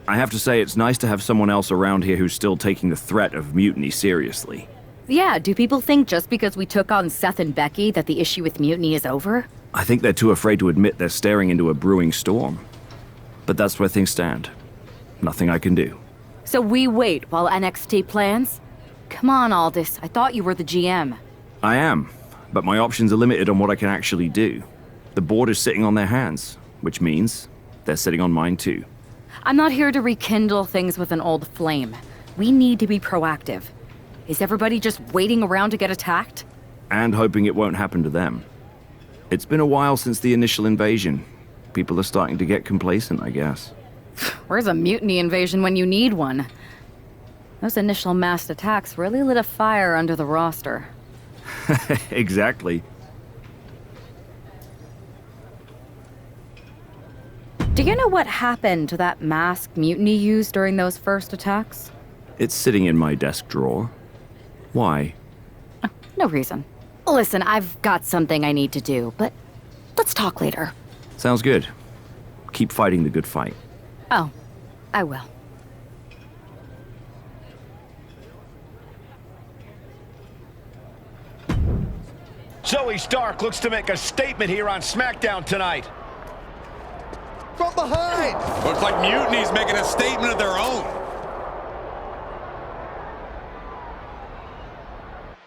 I have to say, it's nice to have someone else around here who's still taking the threat of mutiny seriously. Yeah, do people think just because we took on Seth and Becky that the issue with mutiny is over? I think they're too afraid to admit they're staring into a brewing storm. But that's where things stand. Nothing I can do. So we wait while NXT plans? Come on, Aldous, I thought you were the GM. I am, but my options are limited on what I can actually do. The board is sitting on their hands, which means they're sitting on mine too. I'm not here to rekindle things with an old flame. We need to be proactive. Is everybody just waiting around to get attacked? And hoping it won't happen to them. It's been a while since the initial invasion. People are starting to get complacent, I guess. Where's a mutiny invasion when you need one? Those initial mass attacks really lit a fire under the roster. Exactly. Do you know what happened to that masked mutiny used during those first attacks? It's sitting in my desk drawer. Why? Oh, no reason. Listen, I've got something I need to do, but let's talk later. Sounds good. Keep fighting the good fight. Oh, I will. Zoe Stark looks to make a statement here on SmackDown tonight. From behind! Looks like Mutiny's making a statement of their own.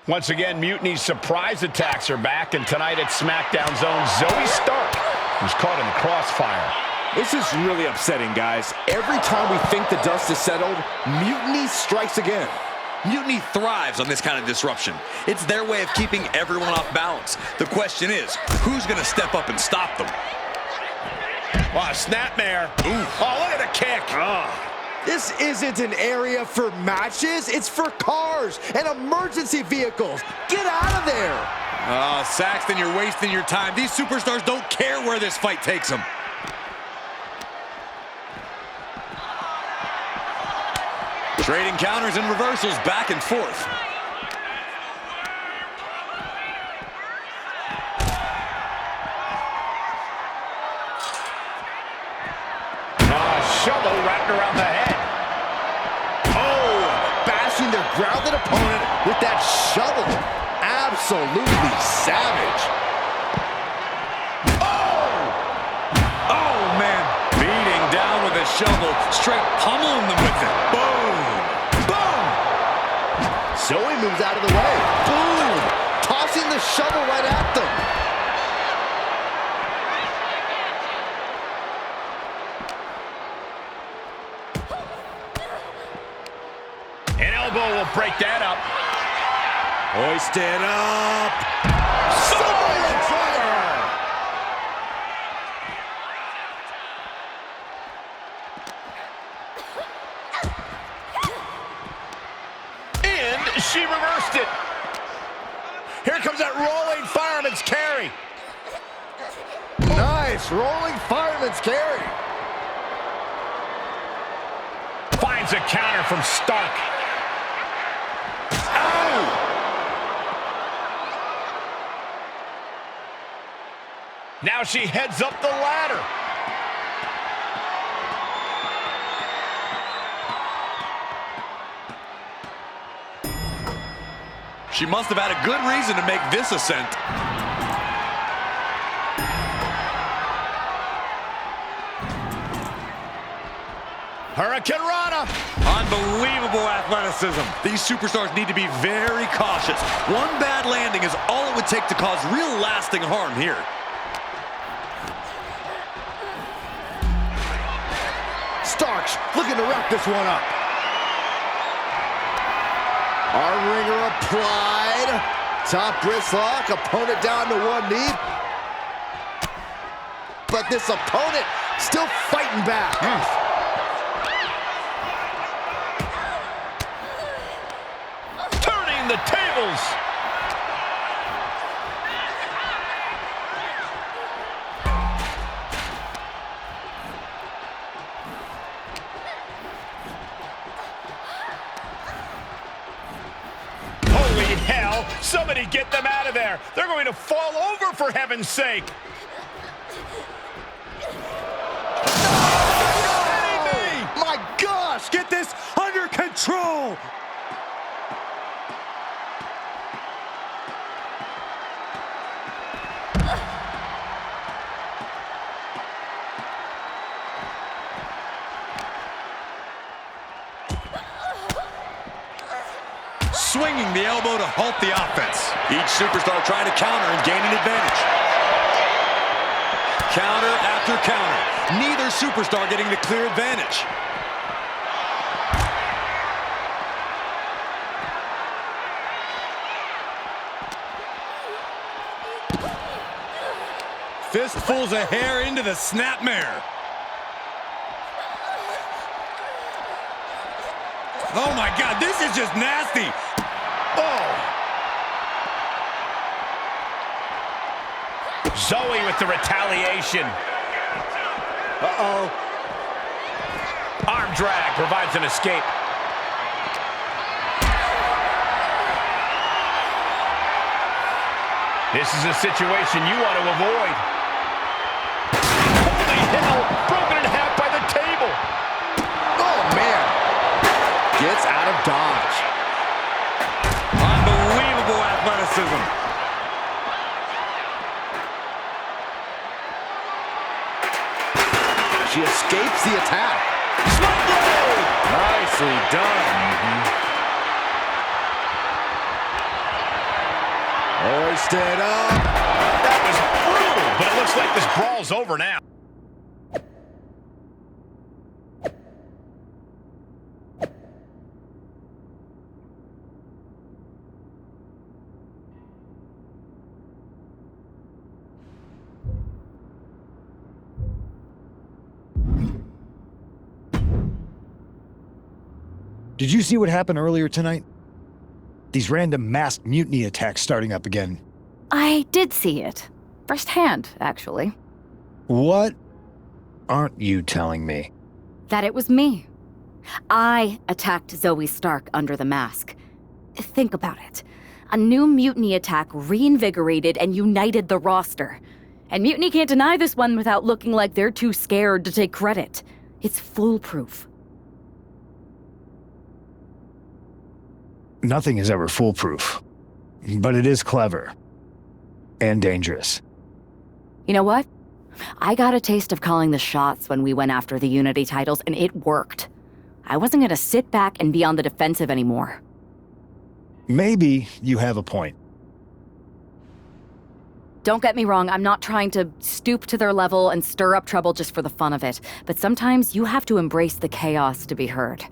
Once again, Mutiny's surprise attacks are back, and tonight at SmackDown's own Zoe Stark, who's caught in the crossfire. This is really upsetting, guys. Every time we think the dust is settled, Mutiny strikes again. Mutiny thrives on this kind of disruption. It's their way of keeping everyone off balance. The question is, who's going to step up and stop them? Wow, snapmare. Ooh. Oh, look at the kick. Oh. This isn't an area for matches. It's for cars and emergency vehicles. Get out of there. Saxton, you're wasting your time. These superstars don't care where this fight takes them. Trading counters and reversals back and forth. Shovel wrapped around the head. Oh, bashing their grounded opponent with that shovel. Absolutely savage. Oh, man. Beating down with a shovel, straight pummeling them with it. Boom. Boom. Zoe moves out of the way. Boom. Tossing the shovel right at them. An elbow will break that up. Hoist it up. Samoan driver. And she reversed it. Here comes that rolling fireman's carry. Nice rolling fireman's carry. Finds a counter from Stark. Now she heads up the ladder. She must have had a good reason to make this ascent. Hurricane Rana. Unbelievable athleticism. These superstars need to be very cautious. One bad landing is all it would take to cause real lasting harm here. Starks looking to wrap this one up. Arm wringer applied. Top wrist lock. Opponent down to one knee. But this opponent still fighting back. Turning the tables. Holy hell! Somebody get them out of there! They're going to fall over, for heaven's sake! My swinging the elbow to halt the offense. Each superstar trying to counter and gain an advantage. Counter after counter. Neither superstar getting the clear advantage. Fistfuls of hair into the snapmare. Oh my God, this is just nasty. Oh. Zoe with the retaliation. Uh-oh. Arm drag provides an escape. This is a situation you want to avoid. Holy hell! Broken in half by the table. Oh, man. Gets out of dodge. Unbelievable athleticism. She escapes the attack. Nicely done. Hoisted up. That was brutal, but it looks like this brawl's over now. Did you see what happened earlier tonight? These random masked mutiny attacks starting up again. I did see it. Firsthand, actually. What aren't you telling me? That it was me. I attacked Zoe Stark under the mask. Think about it. A new mutiny attack reinvigorated and united the roster. And Mutiny can't deny this one without looking like they're too scared to take credit. It's foolproof. Nothing is ever foolproof. But it is clever. And dangerous. You know what? I got a taste of calling the shots when we went after the Unity titles, and it worked. I wasn't gonna sit back and be on the defensive anymore. Maybe you have a point. Don't get me wrong, I'm not trying to stoop to their level and stir up trouble just for the fun of it, but sometimes you have to embrace the chaos to be heard.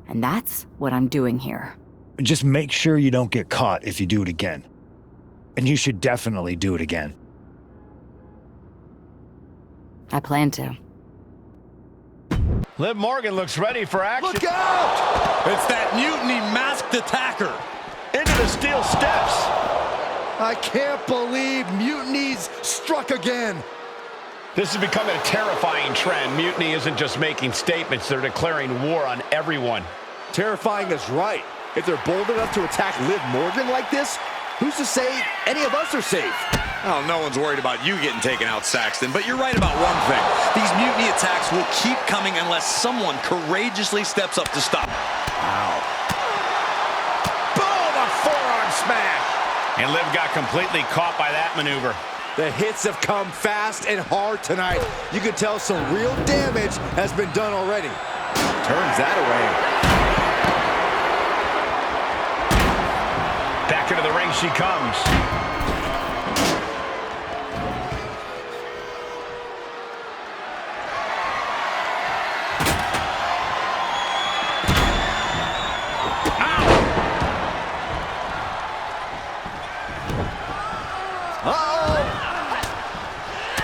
And that's what I'm doing here. Just make sure you don't get caught if you do it again. And you should definitely do it again. I plan to. Liv Morgan looks ready for action. Look out! It's that mutiny masked attacker. Into the steel steps. I can't believe Mutiny's struck again. This is becoming a terrifying trend. Mutiny isn't just making statements, they're declaring war on everyone. Terrifying is right. If they're bold enough to attack Liv Morgan like this, who's to say any of us are safe? Oh, no one's worried about you getting taken out, Saxton, but you're right about one thing. These mutiny attacks will keep coming unless someone courageously steps up to stop. Wow. Boom! A forearm smash! And Liv got completely caught by that maneuver. The hits have come fast and hard tonight. You can tell some real damage has been done already. Turns that away. Back into the ring she comes.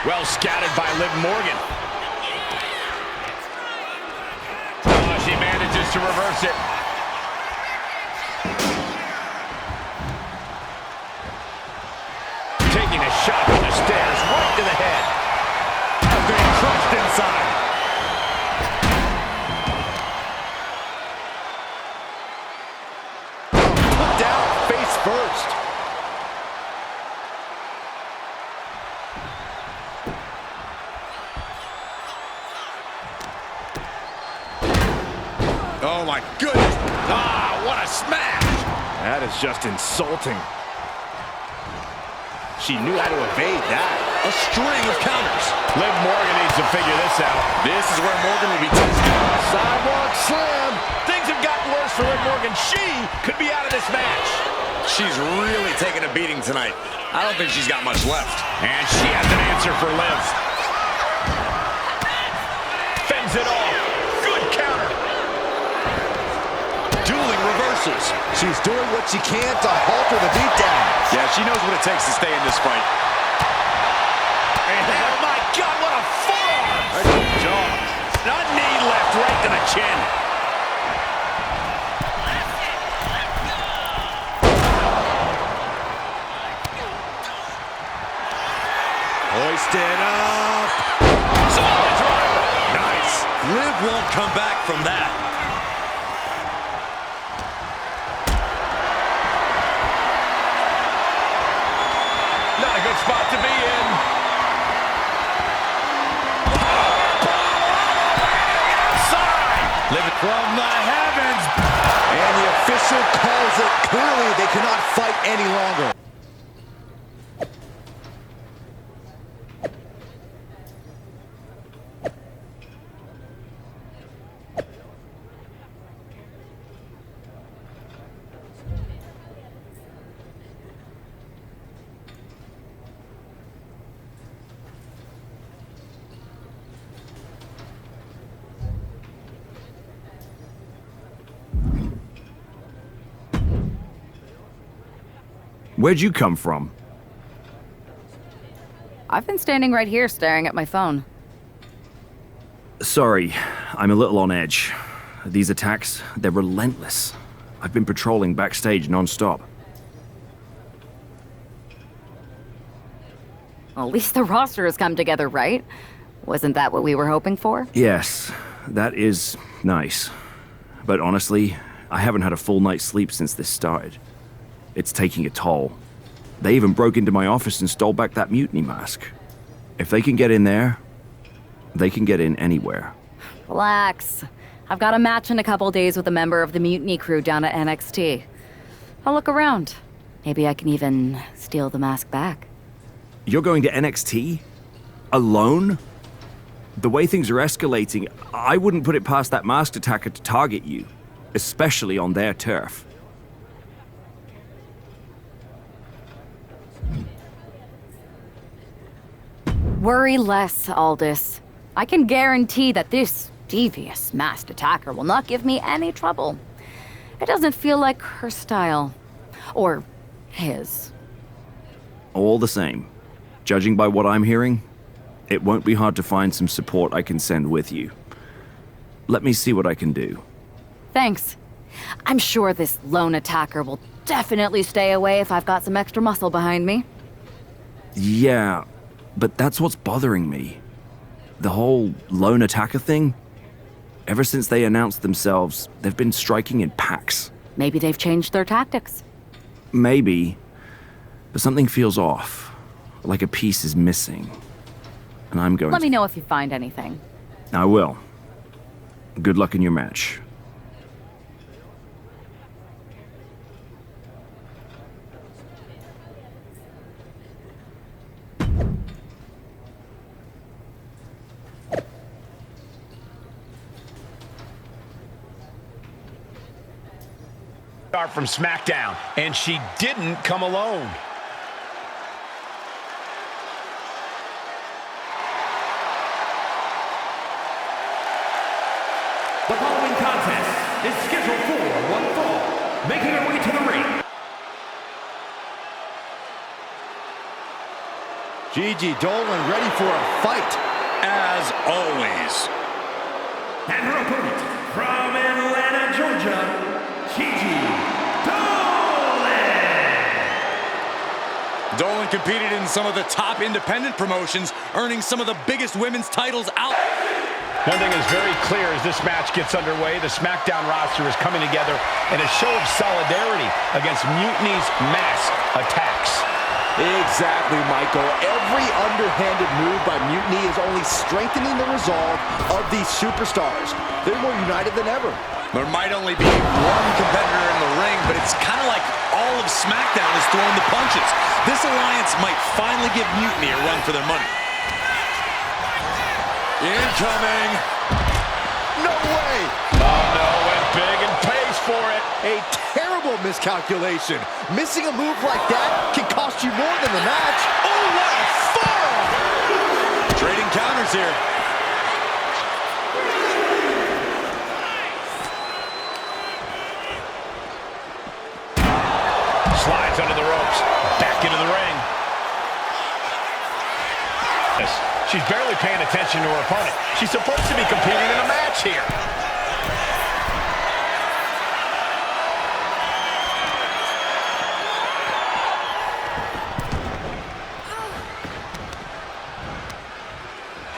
Well scouted by Liv Morgan. Oh, she manages to reverse it. Taking a shot from the stairs right to the head. Being crushed inside. Put down face first. Oh, my goodness. Ah, what a smash. That is just insulting. She knew how to evade that. a string of counters. Liv Morgan needs to figure this out. This is where Morgan will be tested. Sidewalk slam. Things have gotten worse for Liv Morgan. She could be out of this match. She's really taking a beating tonight. I don't think she's got much left. And she has an answer for Liv. Fends it off. Good counter. Dueling reversals. She's doing what she can to halter the beatdown. Yeah, she knows what it takes to stay in this fight. And oh my God, what a forearm! Good job. A knee left right to the chin. Hoisted up. Solid driver. Nice. Liv won't come back from that. Not a good spot to be in. Outside. Liv from the heavens. And the official calls it. Clearly, they cannot fight any longer. Where'd you come from? I've been standing right here staring at my phone. Sorry, I'm a little on edge. These attacks, they're relentless. I've been patrolling backstage non-stop. Well, at least the roster has come together, right? Wasn't that what we were hoping for? Yes, that is nice. But honestly, I haven't had a full night's sleep since this started. It's taking a toll. They even broke into my office and stole back that mutiny mask. If they can get in there, they can get in anywhere. Relax. I've got a match in a couple days with a member of the mutiny crew down at NXT. I'll look around. Maybe I can even steal the mask back. You're going to NXT? Alone? The way things are escalating, I wouldn't put it past that masked attacker to target you, especially on their turf. Worry less, Aldous. I can guarantee that this devious masked attacker will not give me any trouble. It doesn't feel like her style. Or his. All the same, judging by what I'm hearing, it won't be hard to find some support I can send with you. Let me see what I can do. Thanks. I'm sure this lone attacker will definitely stay away if I've got some extra muscle behind me. Yeah, but that's what's bothering me. The whole lone attacker thing? Ever since they announced themselves, they've been striking in packs. Maybe they've changed their tactics. Maybe, but something feels off. Like a piece is missing. And I'm going Let me know if you find anything. I will. Good luck in your match. Start from SmackDown, and she didn't come alone. The following contest is scheduled for one fall, making her way to the ring. Gigi Dolan ready for a fight. As always. And her opponent from Atlanta, Georgia, Gigi Dolan. Dolan competed in some of the top independent promotions, earning some of the biggest women's titles out. One thing is very clear as this match gets underway, the SmackDown roster is coming together in a show of solidarity against Mutiny's mass attacks. Exactly, Michael. Every underhanded move by Mutiny is only strengthening the resolve of these superstars. They're more united than ever. There might only be one competitor in the ring, but it's kind of like all of SmackDown is throwing the punches. This alliance might finally give Mutiny a run for their money. Incoming. No way! Oh, no, went big and pays for it. A terrible miscalculation. Missing a move like that can cost you more than the match. Oh, what a fall! Trading counters here. Slides under the ropes. Back into the ring. She's barely paying attention to her opponent. She's supposed to be competing in a match here.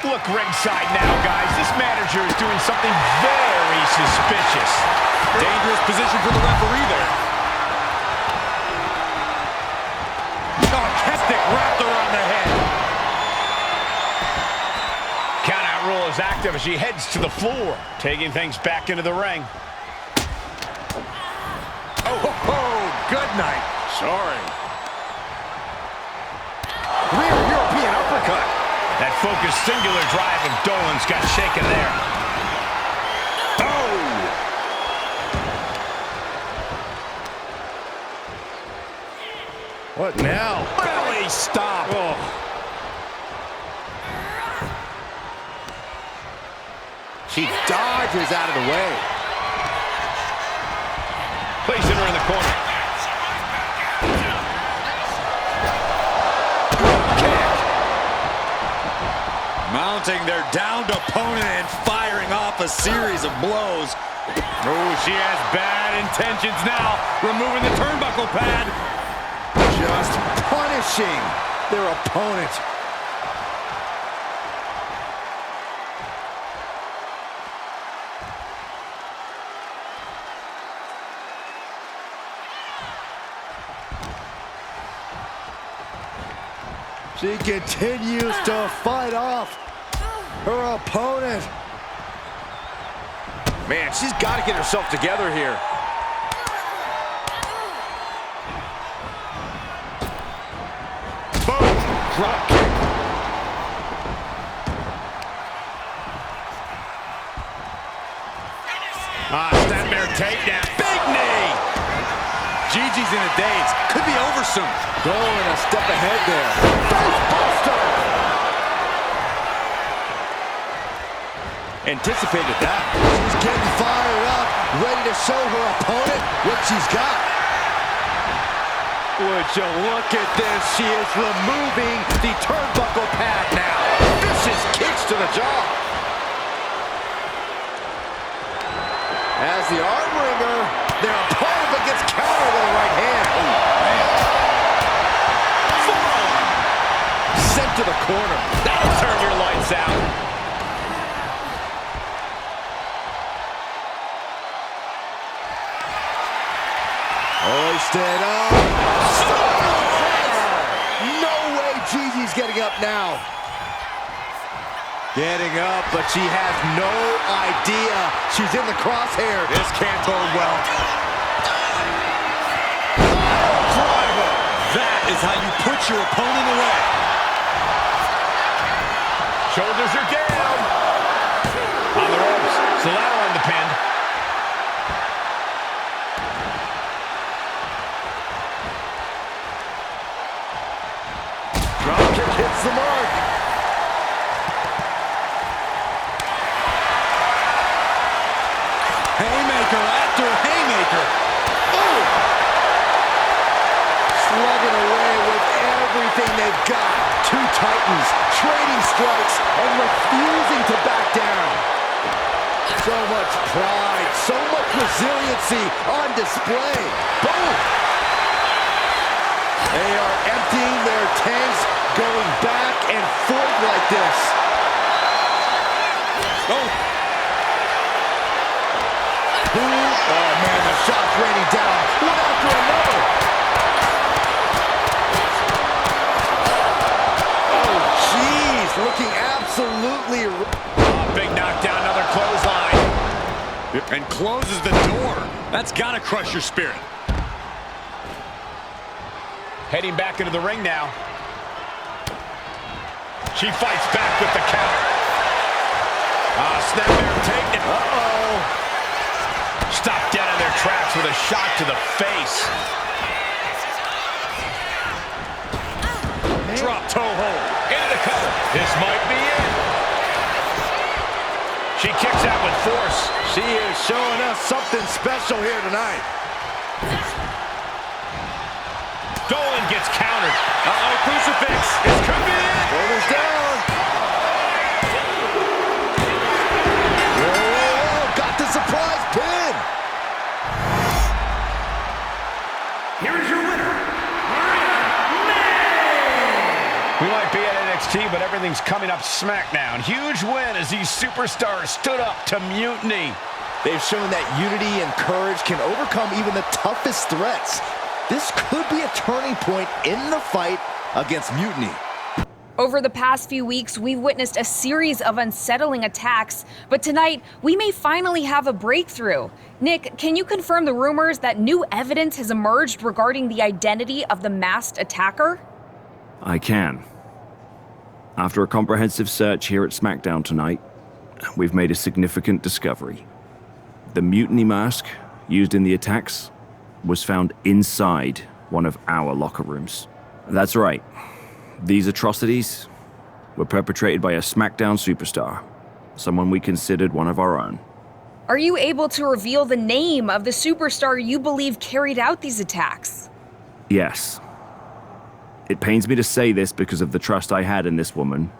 Look ringside now, guys. This manager is doing something very suspicious. Dangerous position for the referee there. Sarcastic wrapped around the head. Countout rule is active as she heads to the floor, taking things back into the ring. Oh, good night. Sorry. Rear European uppercut. That focused singular drive of Dolan's got shaken there. Oh! What now? Belly stop. Oh. She dodges out of the way. Placing her in the corner. Mounting their downed opponent and firing off a series of blows. Oh, she has bad intentions now. Removing the turnbuckle pad. Just punishing their opponent. She continues to fight off her opponent. Man, she's got to get herself together here. Boom. Drop kick. Snapmare takedown. Big knee. Gigi's in a daze. Could be over soon. Going a step ahead there. Facebuster! Anticipated that. She's getting fired up, ready to show her opponent what she's got. Would you look at this? She is removing the turnbuckle pad now. Vicious kicks to the jaw. As the arm wringer, their opponent gets countered with a right hand. Oh, man. Forearm. Sent to the corner. That'll turn your lights out. Hoisted up. No way Gigi's getting up now. Getting up, but she has no idea she's in the crosshair. This can't bode well. Driver. That is how you put your opponent away. Shoulders are down. On the ropes. Solano on the pin. Dropkick hits the mark. Haymaker after haymaker. Oh! Slugging away with everything they've got. Two titans trading strikes and refusing to back down. So much pride, so much resiliency on display. Boom! They are emptying their tanks, going back and forth like this. Oh! Oh, man, the shot's raining down, one after another. Oh, jeez, looking absolutely... Big knockdown, another clothesline. And and closes the door. That's got to crush your spirit. Heading back into the ring now. She fights back with the counter. Snapmare taken. Uh-oh. Stopped dead in their tracks with a shot to the face. Drop toe hold. Into the cover. This might be it. She kicks out with force. She is showing us something special here tonight. Dolan gets countered. Uh-oh, crucifix. This could be it. Shoulders down. Whoa, got the surprise pin. Here is your winner, We might be at NXT, but everything's coming up SmackDown. Huge win as these superstars stood up to Mutiny. They've shown that unity and courage can overcome even the toughest threats. This could be a turning point in the fight against Mutiny. Over the past few weeks, we've witnessed a series of unsettling attacks, but tonight, we may finally have a breakthrough. Nick, can you confirm the rumors that new evidence has emerged regarding the identity of the masked attacker? I can. After a comprehensive search here at SmackDown tonight, we've made a significant discovery. The mutiny mask used in the attacks was found inside one of our locker rooms. That's right. These atrocities were perpetrated by a SmackDown superstar, someone we considered one of our own. Are you able to reveal the name of the superstar you believe carried out these attacks? Yes. It pains me to say this because of the trust I had in this woman,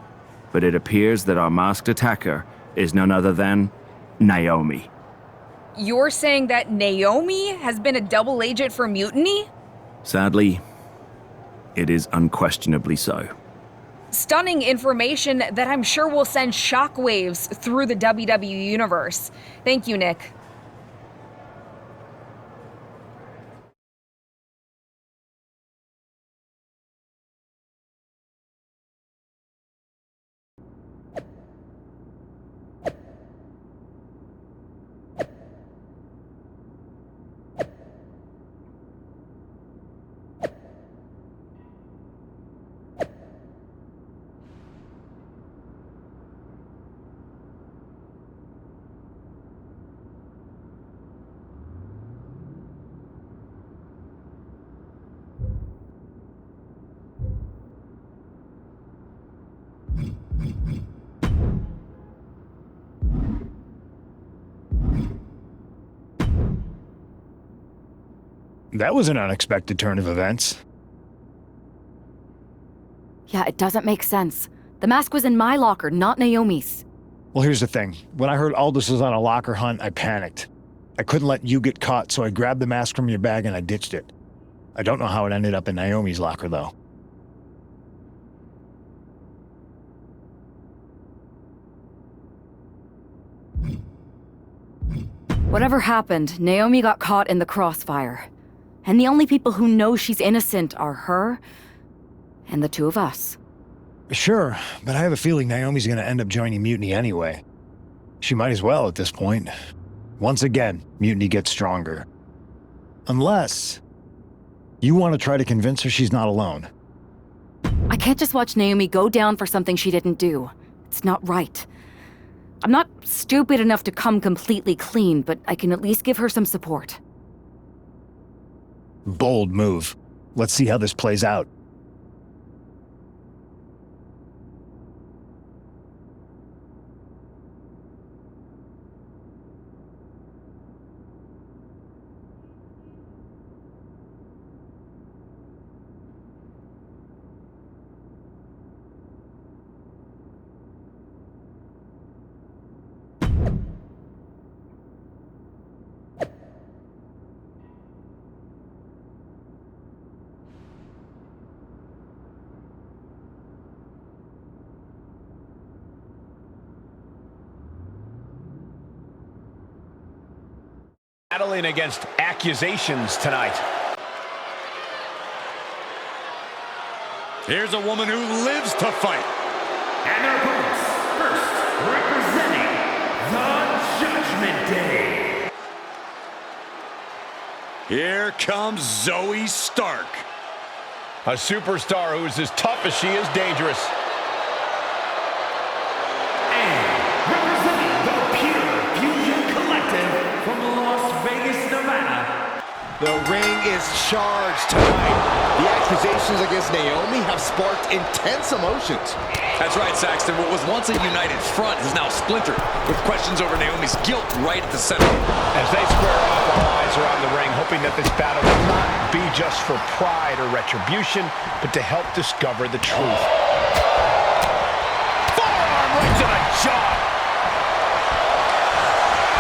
but it appears that our masked attacker is none other than Naomi. You're saying that Naomi has been a double agent for Mutiny? Sadly, it is unquestionably so. Stunning information that I'm sure will send shockwaves through the WWE universe. Thank you, Nick. That was an unexpected turn of events. Yeah, it doesn't make sense. The mask was in my locker, not Naomi's. Well, here's the thing. When I heard Aldous was on a locker hunt, I panicked. I couldn't let you get caught, so I grabbed the mask from your bag and I ditched it. I don't know how it ended up in Naomi's locker, though. Whatever happened, Naomi got caught in the crossfire. And the only people who know she's innocent are her and the two of us. Sure, but I have a feeling Naomi's gonna end up joining Mutiny anyway. She might as well at this point. Once again, Mutiny gets stronger. Unless you want to try to convince her she's not alone. I can't just watch Naomi go down for something she didn't do. It's not right. I'm not stupid enough to come completely clean, but I can at least give her some support. Bold move. Let's see how this plays out. Battling against accusations tonight. Here's a woman who lives to fight. And their opponents, first representing the Judgment Day. Here comes Zoe Stark. A superstar who is as tough as she is dangerous. Representing the Pure Fusion Collective from Las Vegas, Nevada. The ring is charged tonight. The accusations against Naomi have sparked intense emotions. That's right, Saxton. What was once a united front is now splintered, with questions over Naomi's guilt right at the center. As they square off, all eyes are on the ring, hoping that this battle will not be just for pride or retribution, but to help discover the truth. Forearm right to the jaw.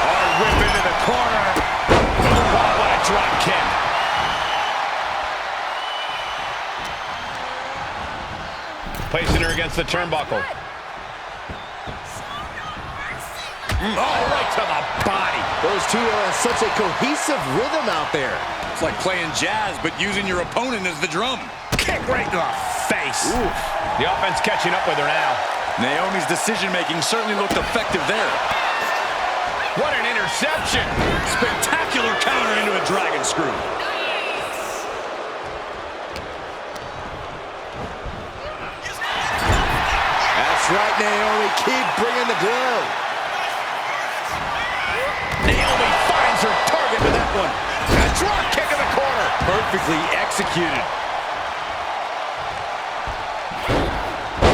Hard whip into the corner. Wow, what a drop kick. Placing her against the turnbuckle. Oh, right to the body. Those two are in such a cohesive rhythm out there. It's like playing jazz, but using your opponent as the drum. Kick right to the face. Oof. The offense catching up with her now. Naomi's decision-making certainly looked effective there. What an interception. Spectacular counter into a dragon screw. That's right, Naomi. Keep bringing the glue. Naomi finds her target with that one. A drop kick in the corner. Perfectly executed.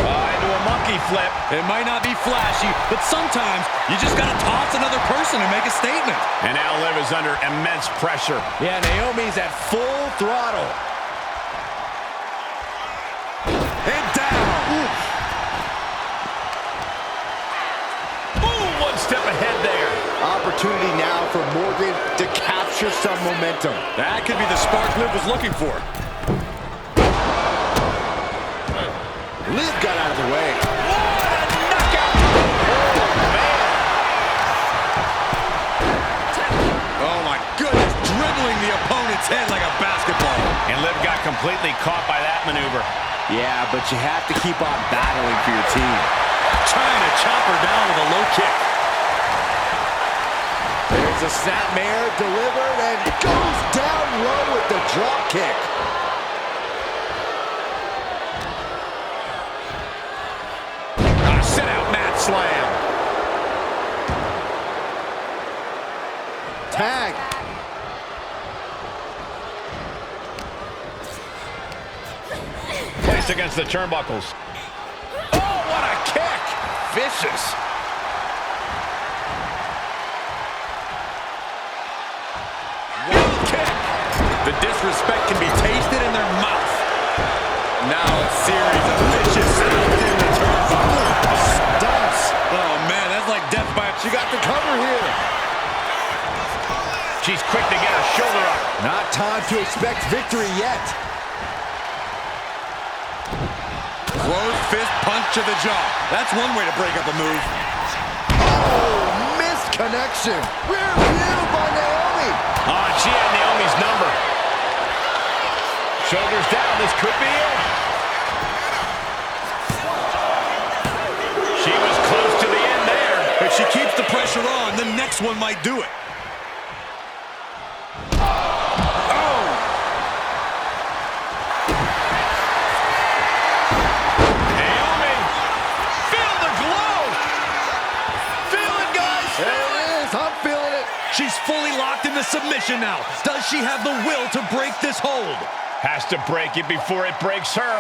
Into a monkey flip. It might not be flashy, but sometimes you just gotta toss another person and make a statement. And now Liv is under immense pressure. Yeah, Naomi's at full throttle. And down. Ooh, one step ahead there. Opportunity now for Morgan to capture some momentum. That could be the spark Liv was looking for. Liv got out of the way. What a knockout. Oh, man. Oh, my goodness. Dribbling the opponent's head like a basketball. And Liv got completely caught by that maneuver. Yeah, but you have to keep on battling for your team. Trying to chop her down with a low kick. There's a snapmare delivered and goes down low with the drop kick. Sit out mat slam. Tag. Placed against the turnbuckles. Oh, what a kick. Vicious. Good kick. The disrespect can be tasted in their mouth. Now a series of vicious sounds in the turnbuckle. Stunts. Oh, man, that's like death by... She got the cover here. She's quick to get her shoulder up. Not time to expect victory yet. Closed fist punch to the jaw. That's one way to break up a move. Oh, missed connection. Rear view by Naomi. Oh, she had Naomi's number. Shoulders down, this could be it. She was close to the end there. If she keeps the pressure on, the next one might do it. Naomi, feel the glow. Feel it, guys. There it is. I'm feeling it. She's fully locked into submission now. Does she have the will to break this hold? Has to break it before it breaks her.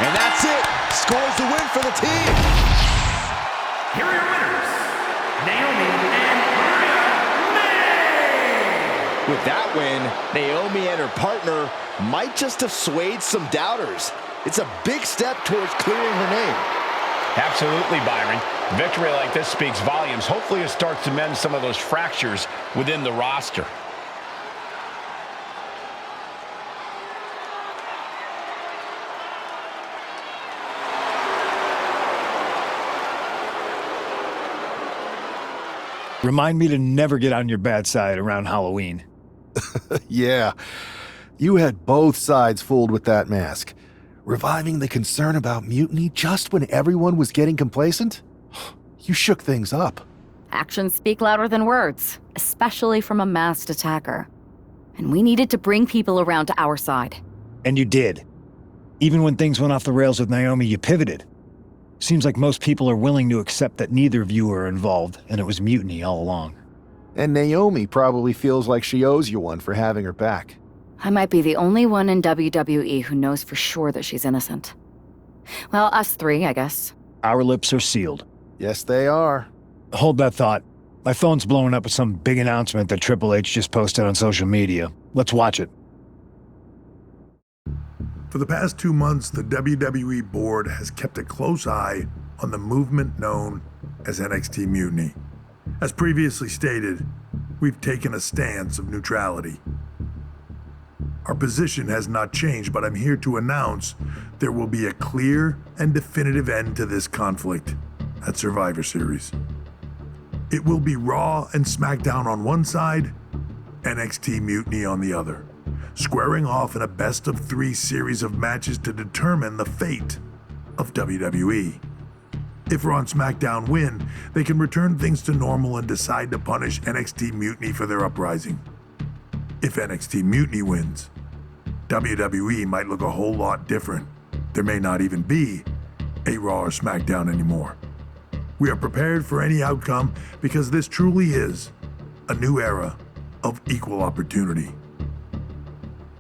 And that's it. Scores the win for the team. Here are your winners, Naomi and May. With that win, Naomi and her partner might just have swayed some doubters. It's a big step towards clearing her name. Absolutely, Byron. Victory like this speaks volumes. Hopefully it starts to mend some of those fractures within the roster. Remind me to never get on your bad side around Halloween. Yeah, you had both sides fooled with that mask. Reviving the concern about mutiny just when everyone was getting complacent? You shook things up. Actions speak louder than words, especially from a masked attacker. And we needed to bring people around to our side. And you did. Even when things went off the rails with Naomi, you pivoted. Seems like most people are willing to accept that neither of you are involved, and it was mutiny all along. And Naomi probably feels like she owes you one for having her back. I might be the only one in WWE who knows for sure that she's innocent. Well, us three, I guess. Our lips are sealed. Yes, they are. Hold that thought. My phone's blowing up with some big announcement that Triple H just posted on social media. Let's watch it. For the past 2 months, the WWE board has kept a close eye on the movement known as NXT Mutiny. As previously stated, we've taken a stance of neutrality. Our position has not changed, but I'm here to announce there will be a clear and definitive end to this conflict at Survivor Series. It will be Raw and SmackDown on one side, NXT Mutiny on the other, squaring off in a best-of-3 series of matches to determine the fate of WWE. If Raw and SmackDown win, they can return things to normal and decide to punish NXT Mutiny for their uprising. If NXT Mutiny wins, WWE might look a whole lot different. There may not even be a Raw or SmackDown anymore. We are prepared for any outcome because this truly is a new era of equal opportunity.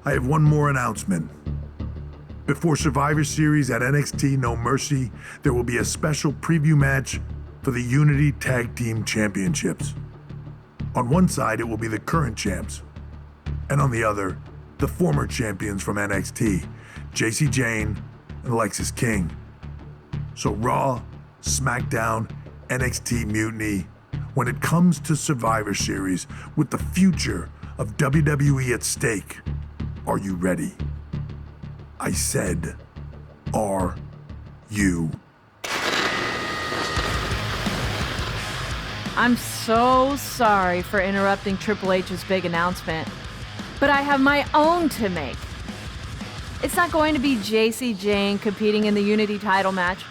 I have one more announcement. Before Survivor Series at NXT No Mercy, there will be a special preview match for the Unity Tag Team Championships. On one side, it will be the current champs, and on the other, the former champions from NXT, Jacy Jayne and Alexis King. So Raw, SmackDown, NXT Mutiny, when it comes to Survivor Series with the future of WWE at stake, are you ready? I said, are you? I'm so sorry for interrupting Triple H's big announcement, but I have my own to make. It's not going to be Jacy Jayne competing in the Unity title match,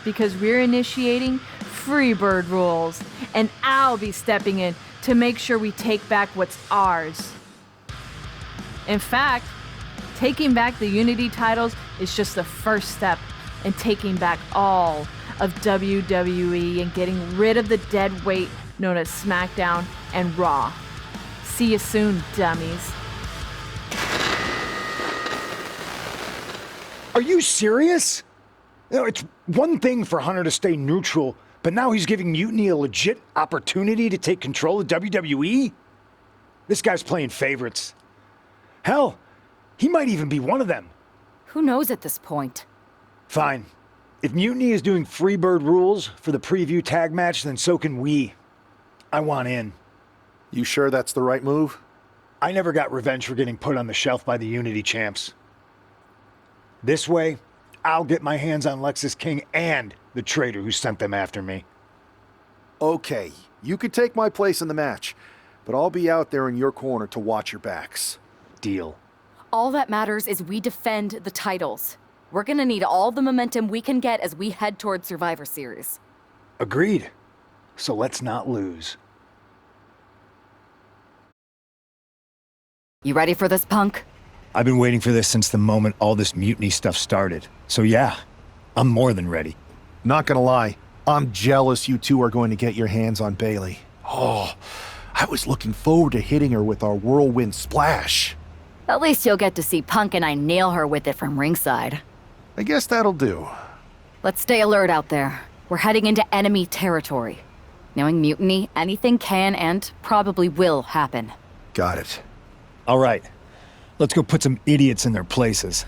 because we're initiating Freebird rules, and I'll be stepping in to make sure we take back what's ours. In fact, taking back the Unity titles is just the first step in taking back all of WWE and getting rid of the dead weight known as SmackDown and Raw. See you soon, dummies. Are you serious? You know, it's one thing for Hunter to stay neutral, but now he's giving Mutiny a legit opportunity to take control of WWE? This guy's playing favorites. Hell, he might even be one of them. Who knows at this point? Fine. If Mutiny is doing Freebird rules for the preview tag match, then so can we. I want in. You sure that's the right move? I never got revenge for getting put on the shelf by the Unity champs. This way, I'll get my hands on Alexis King and the traitor who sent them after me. Okay, you could take my place in the match, but I'll be out there in your corner to watch your backs. Deal. All that matters is we defend the titles. We're gonna need all the momentum we can get as we head towards Survivor Series. Agreed. So let's not lose. You ready for this, punk? I've been waiting for this since the moment all this mutiny stuff started. So yeah, I'm more than ready. Not gonna lie, I'm jealous you two are going to get your hands on Bayley. Oh, I was looking forward to hitting her with our whirlwind splash. At least you'll get to see Punk and I nail her with it from ringside. I guess that'll do. Let's stay alert out there. We're heading into enemy territory. Knowing Mutiny, anything can and probably will happen. Got it. All right, let's go put some idiots in their places.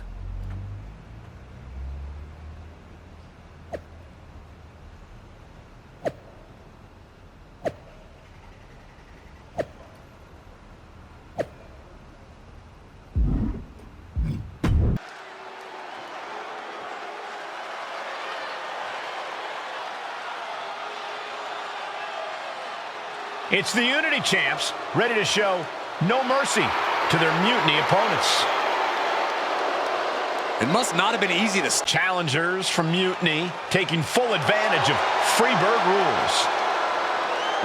It's the Unity champs, ready to show no mercy to their Mutiny opponents. It must not have been easy to... Challengers from Mutiny taking full advantage of Freebird rules.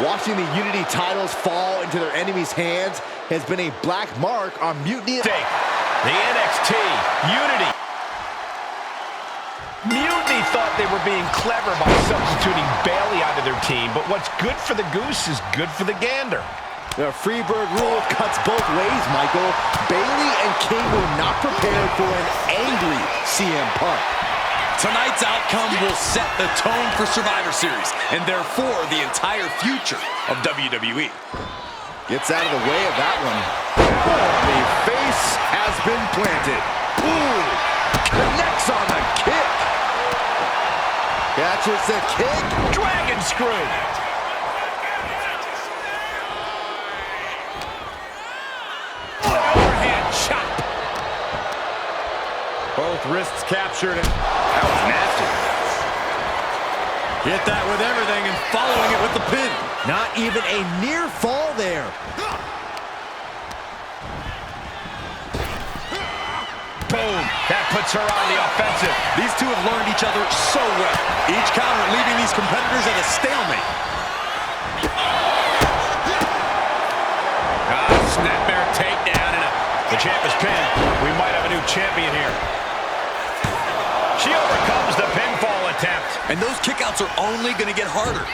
Watching the Unity titles fall into their enemies' hands has been a black mark on Mutiny. The NXT Unity. Mutiny thought they were being clever by substituting Bayley onto their team, but what's good for the goose is good for the gander. The Freebird rule cuts both ways, Michael. Bayley and King were not prepared for an angry CM Punk. Tonight's outcome will set the tone for Survivor Series, and therefore the entire future of WWE. Gets out of the way of that one. The face has been planted. Ooh, connects on the kick. Catches the kick. Dragon screw. Overhand chop. Both wrists captured. That was nasty. Hit that with everything and following it with the pin. Not even a near fall there. Boom. That puts her on the offensive. These two have learned each other so well. Each counter leaving these competitors at a stalemate. Snapmare takedown, and the champ is pinned. We might have a new champion here. She overcomes the pinfall attempt. And those kickouts are only going to get harder.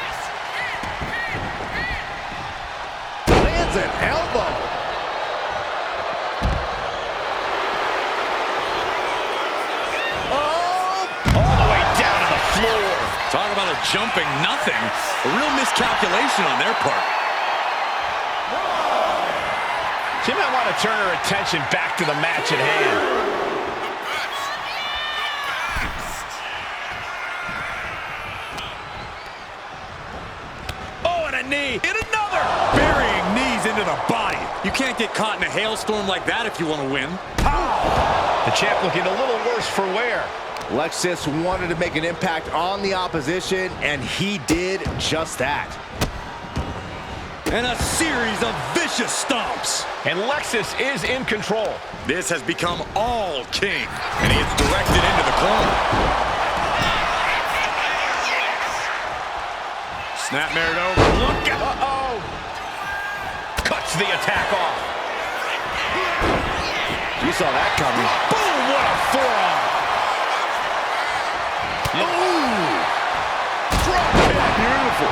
Lands an elbow. Oh! All the way down to the floor. Talk about a jumping nothing. A real miscalculation on their part. She might want to turn her attention back to the match at hand. Knee, and another! Burying knees into the body. You can't get caught in a hailstorm like that if you want to win. The champ looking a little worse for wear. Lexus wanted to make an impact on the opposition, and he did just that. And a series of vicious stomps. And Lexus is in control. This has become all King, and he is directed into the corner. Snapmare over. Look out. Uh-oh. Cuts the attack off. You saw that coming. Boom, what a forearm. Ooh. Drop kick. Beautiful.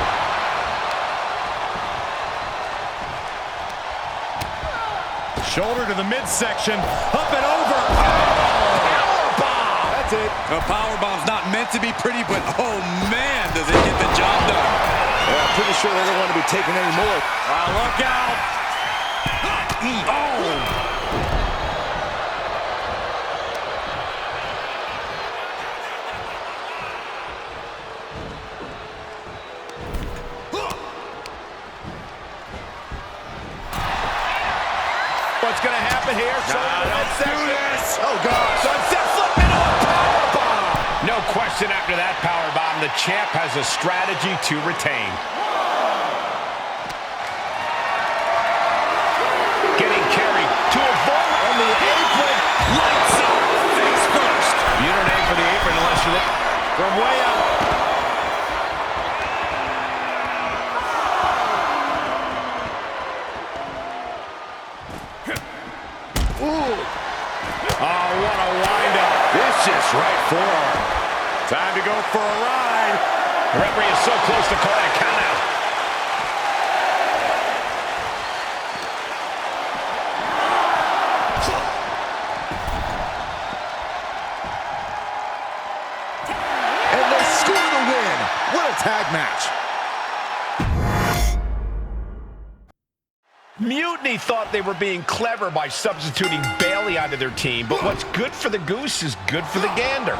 Shoulder to the midsection. Up and over. Powerbomb. That's it. A powerbomb's not meant to be pretty, but oh man, does it get the job done. Yeah, I'm pretty sure they don't want to be taking any more. Look out! Oh! What's going to happen here? Let's do this! Oh, God. Sunset flip into a powerbomb. No question after that powerbomb, the champ has a strategy to retain. Getting carried to avoid on the apron. Lights out! Face first! You don't aim for the apron unless you're from way out. Ooh. Oh, what a wind-up. Vicious right forearm. Time to go for a ride. The referee is so close to calling a countout. And they score the win. What a tag match. Mutiny thought they were being clever by substituting Bayley onto their team, but what's good for the goose is good for the gander.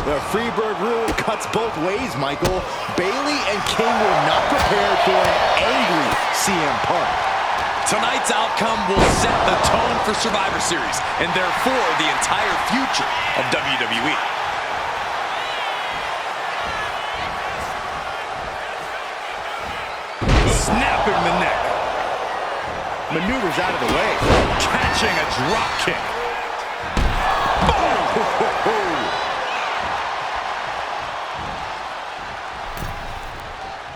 The Freebird rule cuts both ways, Michael. Bayley and King were not prepared for an angry CM Punk. Tonight's outcome will set the tone for Survivor Series, and therefore the entire future of WWE. Snapping the neck. Maneuvers out of the way. Catching a drop kick.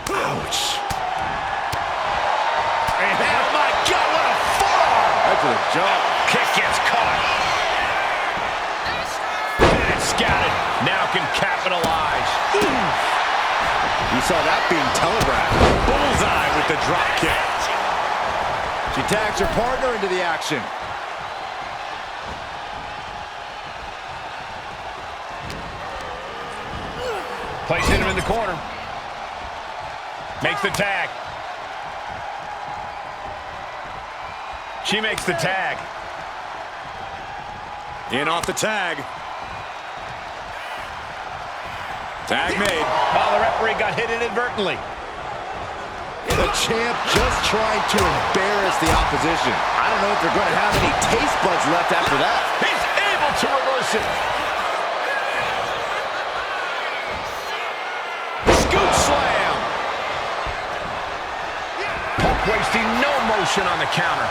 Ouch. jump. Kick gets caught. And it's scattered. Now can capitalize. You saw that being telegraphed. Bullseye with the drop kick. She tags her partner into the action. Placing him in the corner. Makes the tag. She makes the tag. In off the tag. Tag made. Oh, the referee got hit inadvertently. The champ just trying to embarrass the opposition. I don't know if they're going to have any taste buds left after that. He's able to reverse it. Scoop slam. Punk wasting no motion on the counter.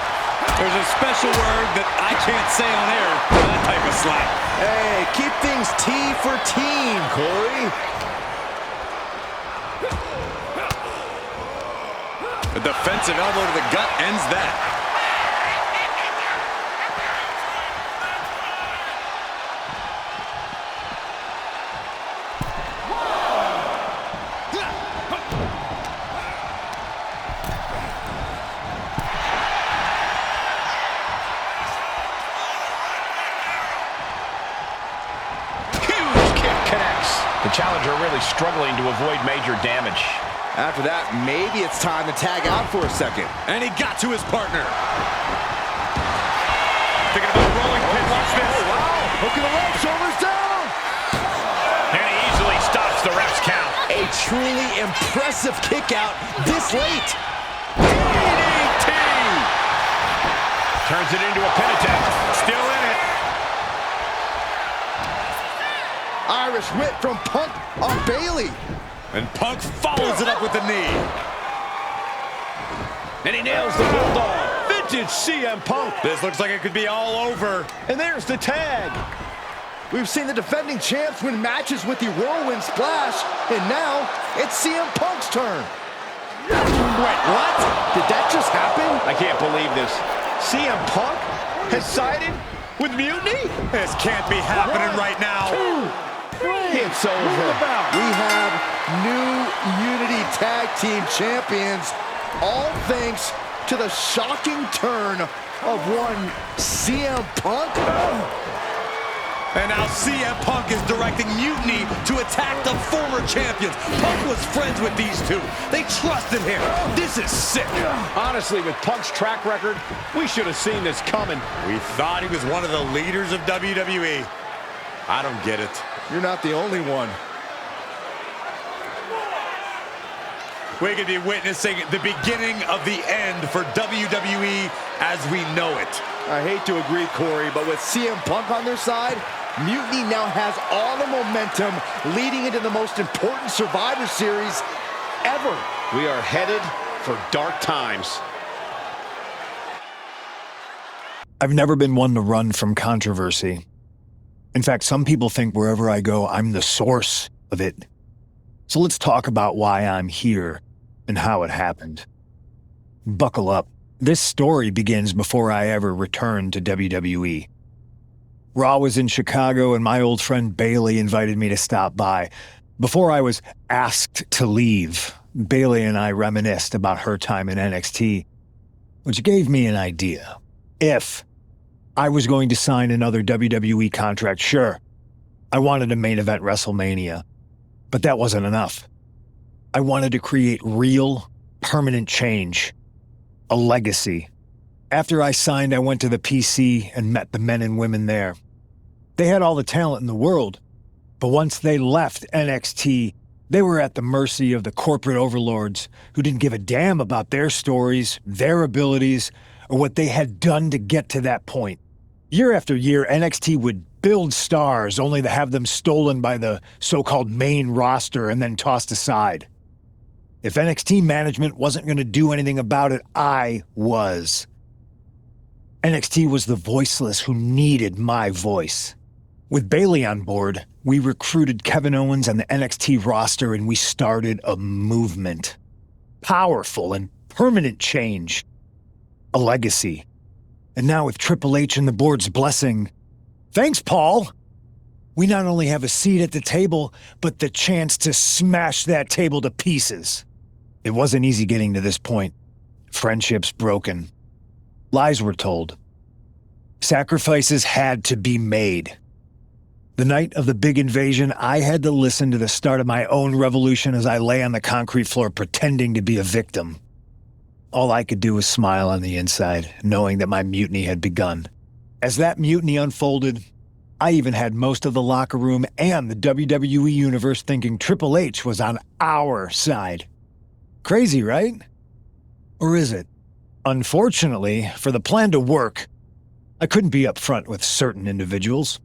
There's a special word that I can't say on air for that type of slap. Hey, keep things T for team, Corey. A defensive elbow to the gut ends that. The challenger really struggling to avoid major damage. After that, maybe it's time to tag out for a second. And he got to his partner. Thinking about rolling pin. Watch this. Oh, wow. Hook of the leg, shoulders down. And he easily stops the ref's count. A truly impressive kick out this late. DDT! Turns it into a pin attempt. Still in it. Irish whip from Punk on Bailey. And Punk follows it up with the knee. And he nails the Bulldog. Vintage CM Punk. This looks like it could be all over. And there's the tag. We've seen the defending champs win matches with the Whirlwind Splash, and now it's CM Punk's turn. Wait, what? Did that just happen? I can't believe this. CM Punk has sided with Mutiny? This can't be happening right now. It's over. We have new Unity Tag Team Champions, all thanks to the shocking turn of one CM Punk. And now CM Punk is directing Mutiny to attack the former champions. Punk was friends with these two. They trusted him. This is sick. Honestly, with Punk's track record, we should have seen this coming. We thought he was one of the leaders of WWE. I don't get it. You're not the only one. We could be witnessing the beginning of the end for WWE as we know it. I hate to agree, Corey, but with CM Punk on their side, Mutiny now has all the momentum leading into the most important Survivor Series ever. We are headed for dark times. I've never been one to run from controversy. In fact, some people think wherever I go, I'm the source of it. So let's talk about why I'm here and how it happened. Buckle up. This story begins before I ever returned to WWE. Raw was in Chicago and my old friend Bailey invited me to stop by. Before I was asked to leave, Bailey and I reminisced about her time in NXT, which gave me an idea. If I was going to sign another WWE contract, sure, I wanted to main event WrestleMania, but that wasn't enough. I wanted to create real, permanent change, a legacy. After I signed, I went to the PC and met the men and women there. They had all the talent in the world, but once they left NXT, they were at the mercy of the corporate overlords who didn't give a damn about their stories, their abilities, or what they had done to get to that point. Year after year, NXT would build stars only to have them stolen by the so-called main roster and then tossed aside. If NXT management wasn't going to do anything about it, I was. NXT was the voiceless who needed my voice. With Bailey on board, we recruited Kevin Owens and the NXT roster and we started a movement. Powerful and permanent change. A legacy. And now with Triple H and the board's blessing, thanks, Paul! We not only have a seat at the table, but the chance to smash that table to pieces. It wasn't easy getting to this point. Friendships broken. Lies were told. Sacrifices had to be made. The night of the big invasion, I had to listen to the start of my own revolution as I lay on the concrete floor pretending to be a victim. All I could do was smile on the inside, knowing that my mutiny had begun. As that mutiny unfolded, I even had most of the locker room and the WWE Universe thinking Triple H was on our side. Crazy, right? Or is it? Unfortunately, for the plan to work, I couldn't be upfront with certain individuals.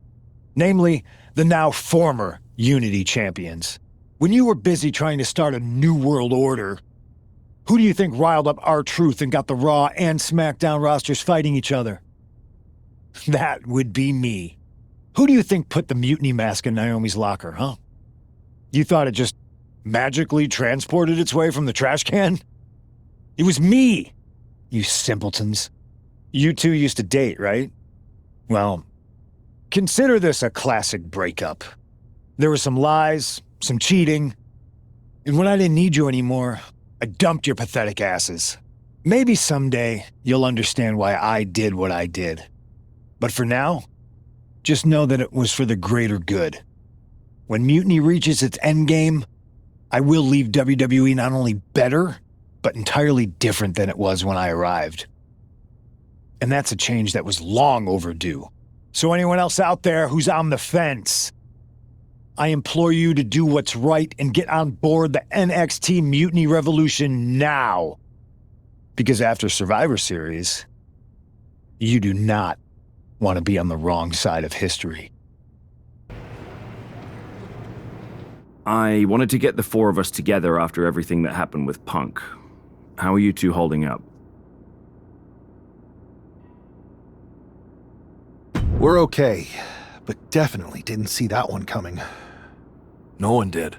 Namely, the now former Unity champions. When you were busy trying to start a new world order, who do you think riled up R-Truth and got the Raw and SmackDown rosters fighting each other? That would be me. Who do you think put the mutiny mask in Naomi's locker, huh? You thought it just magically transported its way from the trash can? It was me, you simpletons. You two used to date, right? Well, consider this a classic breakup. There were some lies, some cheating, and when I didn't need you anymore, I dumped your pathetic asses. Maybe someday you'll understand why I did what I did. But for now, just know that it was for the greater good. When Mutiny reaches its endgame, I will leave WWE not only better, but entirely different than it was when I arrived. And that's a change that was long overdue. So anyone else out there who's on the fence, I implore you to do what's right and get on board the NXT Mutiny Revolution now. Because after Survivor Series, you do not want to be on the wrong side of history. I wanted to get the four of us together after everything that happened with Punk. How are you two holding up? We're okay, but definitely didn't see that one coming. No one did.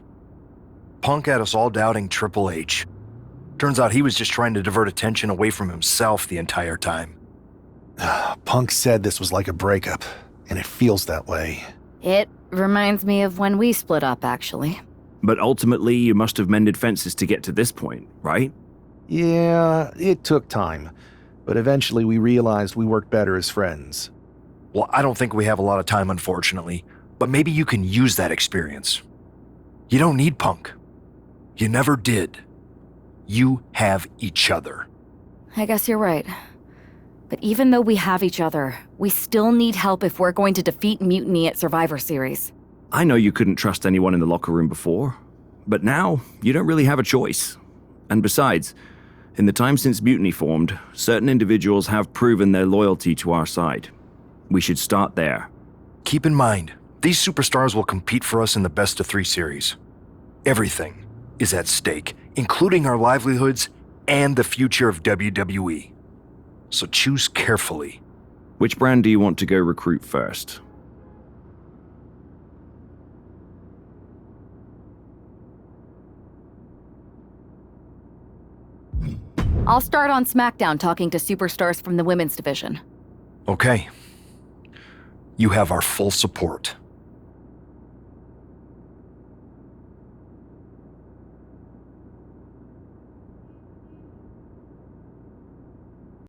Punk had us all doubting Triple H. Turns out he was just trying to divert attention away from himself the entire time. Punk said this was like a breakup, and it feels that way. It reminds me of when we split up, actually. But ultimately, you must have mended fences to get to this point, right? Yeah, it took time, but eventually we realized we worked better as friends. Well, I don't think we have a lot of time, unfortunately, but maybe you can use that experience. You don't need Punk. You never did. You have each other. I guess you're right. But even though we have each other, we still need help if we're going to defeat Mutiny at Survivor Series. I know you couldn't trust anyone in the locker room before, but now you don't really have a choice. And besides, in the time since Mutiny formed, certain individuals have proven their loyalty to our side. We should start there. Keep in mind, these superstars will compete for us in the best-of-3 series. Everything is at stake, including our livelihoods and the future of WWE. So choose carefully. Which brand do you want to go recruit first? I'll start on SmackDown talking to superstars from the women's division. Okay. You have our full support.